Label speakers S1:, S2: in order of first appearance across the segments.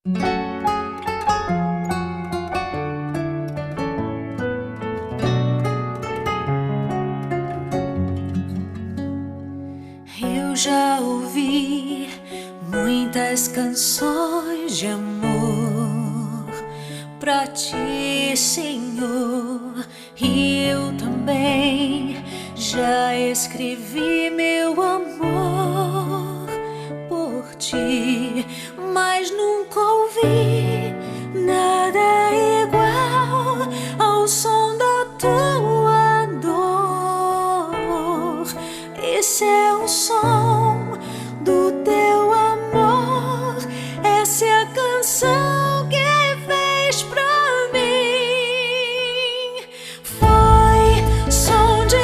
S1: Eu já ouvi muitas canções de amor pra ti, Senhor, e eu também já escrevi meu amor por ti, mas nunca ouvi nada igual ao som da tua dor. Esse é o som do teu amor, essa é a canção que fez pra mim. Foi som de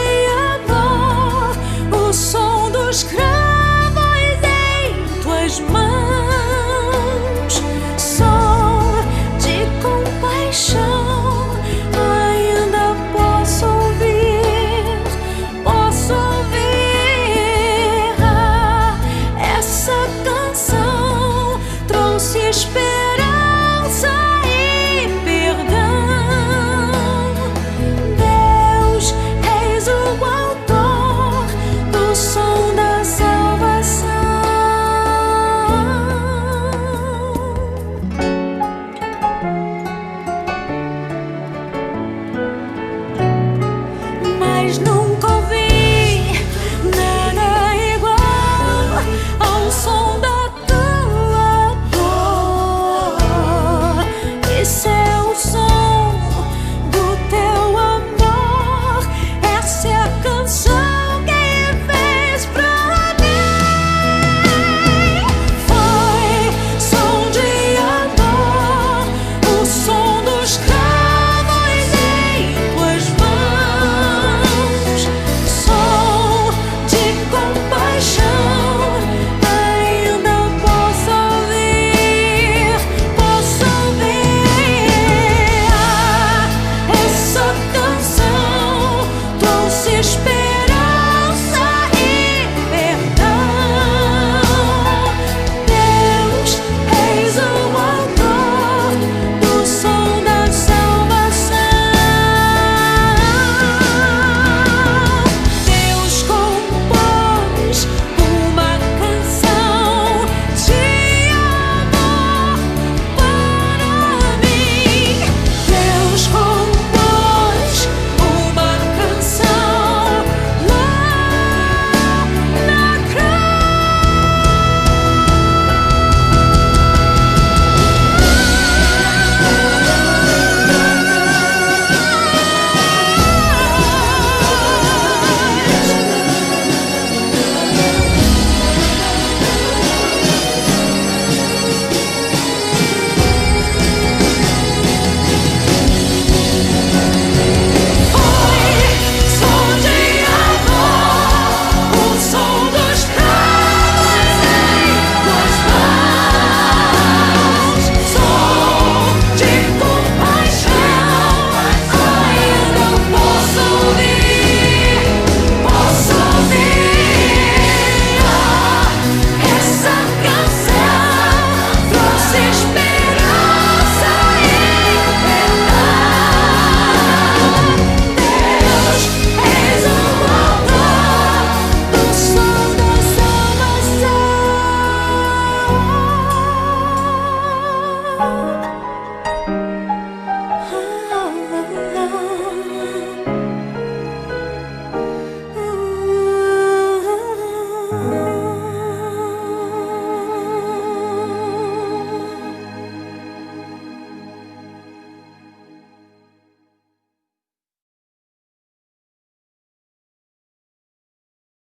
S1: amor, o som dos cravos em tuas mãos, som de compaixão. Ainda posso ouvir essa canção trouxe esperança.